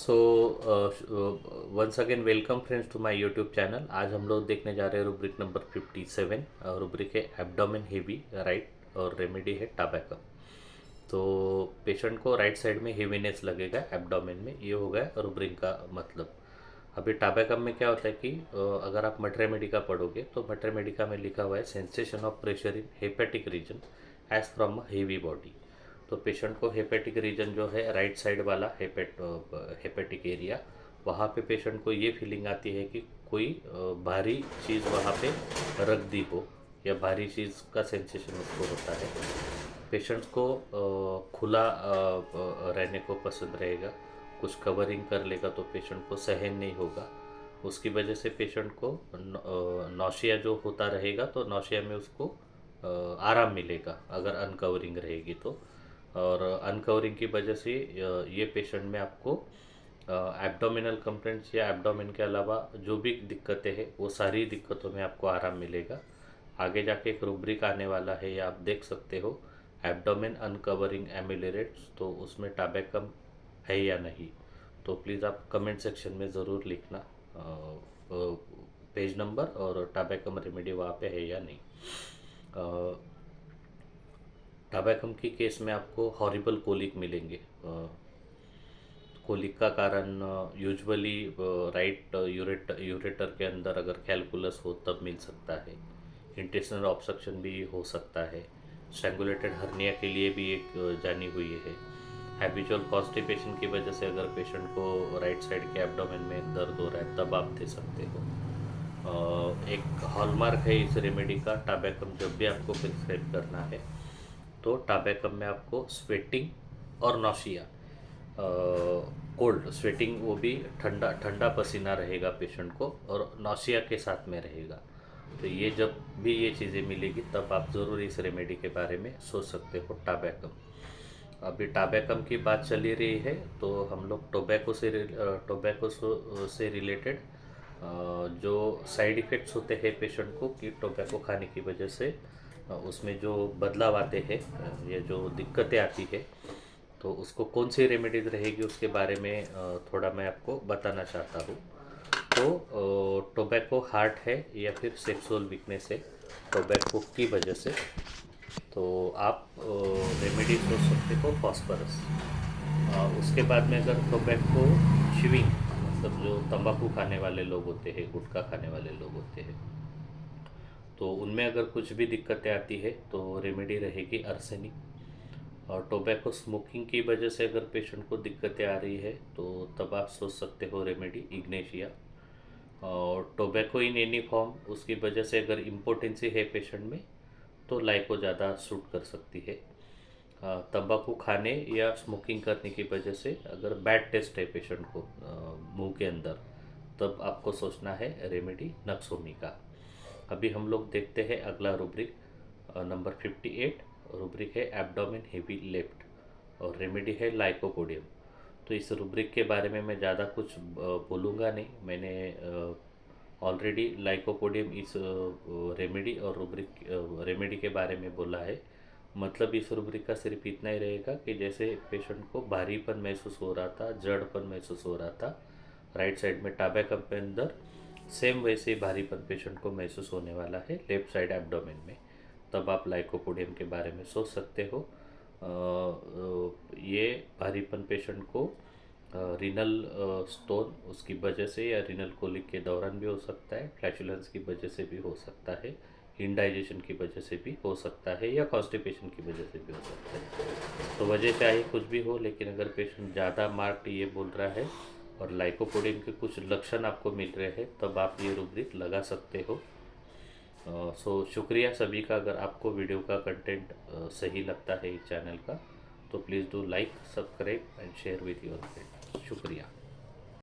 So once again welcome friends to my YouTube channel. आज हम लोग देखने जा रहे हैं रुब्रिक नंबर 57। रुब्रिक है एब्डोमेन हेवी राइट और रेमेडी है टाबैकम। तो पेशेंट को राइट साइड में हेवीनेस लगेगा एब्डोमेन में, ये हो गया रुब्रिक का मतलब। अभी टाबैकम में क्या होता है कि अगर आप मट रेमेडी का पढ़ोगे तो मट रेमेडी का में लिखा हुआ है sensation of pressure in hepatic region as from a heavy body. तो पेशेंट को हेपेटिक रीजन जो है राइट साइड वाला हेपेटिक एरिया, वहाँ पे पेशेंट को ये फीलिंग आती है कि कोई भारी चीज़ वहाँ पे रख दी हो, या भारी चीज़ का सेंसेशन उसको होता है। पेशेंट्स को खुला रहने को पसंद रहेगा, कुछ कवरिंग कर लेगा तो पेशेंट को सहन नहीं होगा। उसकी वजह से पेशेंट को नौशिया जो होता रहेगा, तो नौशिया में उसको आराम मिलेगा अगर अनकवरिंग रहेगी तो। और अनकवरिंग की वजह से ये पेशेंट में आपको एब्डोमिनल कंप्लेंट्स या एब्डोमेन के अलावा जो भी दिक्कतें हैं वो सारी दिक्कतों में आपको आराम मिलेगा। आगे जाके एक रुब्रिक आने वाला है, या आप देख सकते हो एब्डोमेन अनकवरिंग एम्यूलेरेट्स, तो उसमें टाबैकम है या नहीं। तो प्लीज़ आप कमेंट सेक्शन में ज़रूर लिखना पेज नंबर और टाबैकम रेमेडी वहाँ पे है या नहीं। टाबैकम की केस में आपको हॉरिबल कोलिक मिलेंगे। कोलिक का कारण यूजुअली राइट यूरेटर के अंदर अगर कैलकुलस हो तब मिल सकता है। इंटेस्टिनल ऑब्स्ट्रक्शन भी हो सकता है। स्ट्रैंगुलेटेड हर्निया के लिए भी एक जानी हुई है। हैबिचुअल कॉन्स्टिपेशन की वजह से अगर पेशेंट को राइट साइड के एब्डोमेन में दर्द हो रहा है तब आप दे सकते हो। एक हॉलमार्क है इस रेमेडी का, टाबैकम जब भी आपको प्रिस्क्राइब करना है तो टाबैकम में आपको स्वेटिंग और नौशिया, कोल्ड स्वेटिंग, वो भी ठंडा ठंडा पसीना रहेगा पेशेंट को, और नौशिया के साथ में रहेगा। तो ये जब भी ये चीज़ें मिलेगी तब आप ज़रूर इस रेमेडी के बारे में सोच सकते हो टाबैकम। अभी टाबैकम की बात चली रही है तो हम लोग टोबैको से रिलेटेड जो साइड इफ़ेक्ट्स होते हैं पेशेंट को कि टोबैको खाने की वजह से उसमें जो बदलाव आते हैं, ये जो दिक्कतें आती है, तो उसको कौन सी रेमेडीज रहेगी उसके बारे में थोड़ा मैं आपको बताना चाहता हूँ। तो टोबैको हार्ट है या फिर सेक्सुअल वीकनेस है टोबैको की वजह से, तो आप रेमेडी सोच सकते हो फॉस्फरस। उसके बाद में अगर टोबैको च्युइंग, मतलब जो तंबाकू खाने वाले लोग होते हैं, गुटखा खाने वाले लोग होते हैं, तो उनमें अगर कुछ भी दिक्कतें आती है तो रेमेडी रहेगी अर्सेनिक। और टोबैको स्मोकिंग की वजह से अगर पेशेंट को दिक्कतें आ रही है तो तब आप सोच सकते हो रेमेडी इग्नेशिया। और टोबैको इन एनी फॉर्म, उसकी वजह से अगर इम्पोर्टेंसी है पेशेंट में तो लाइको ज़्यादा सूट कर सकती है। तंबाकू खाने या स्मोकिंग करने की वजह से अगर बैड टेस्ट है पेशेंट को मुंह के अंदर, तब आपको सोचना है रेमेडी नक्सोमी का। अभी हम लोग देखते हैं अगला रुब्रिक नंबर 58। रुब्रिक है एब्डोमेन हेवी लेफ्ट और रेमेडी है लाइकोपोडियम। तो इस रुब्रिक के बारे में मैं ज़्यादा कुछ बोलूँगा नहीं, मैंने ऑलरेडी लाइकोपोडियम इस रेमेडी और रुब्रिक रेमेडी के बारे में बोला है। मतलब इस रुब्रिक का सिर्फ इतना ही रहेगा कि जैसे पेशेंट को भारीपन महसूस हो रहा था, जड़पन महसूस हो रहा था राइट साइड में टाबैकम के अंदर, सेम वैसे ही भारीपन पेशेंट को महसूस होने वाला है लेफ्ट साइड एब्डोमेन में। तब आप लाइकोपोडियम के बारे में सोच सकते हो। ये भारीपन पेशेंट को रीनल स्टोन उसकी वजह से या रीनल कोलिक के दौरान भी हो सकता है, फ्लैचुलेंस की वजह से भी हो सकता है, इंडाइजेशन की वजह से भी हो सकता है, या कॉन्स्टिपेशन की वजह से भी हो सकता है। तो वजह चाहे कुछ भी हो, लेकिन अगर पेशेंट ज़्यादा मार्क्ड ये बोल रहा है और लाइकोपोडियम के कुछ लक्षण आपको मिल रहे हैं तब आप ये रुब्रिक लगा सकते हो। सो शुक्रिया सभी का। अगर आपको वीडियो का कंटेंट सही लगता है इस चैनल का तो please do like, subscribe and share with your friend. शुक्रिया।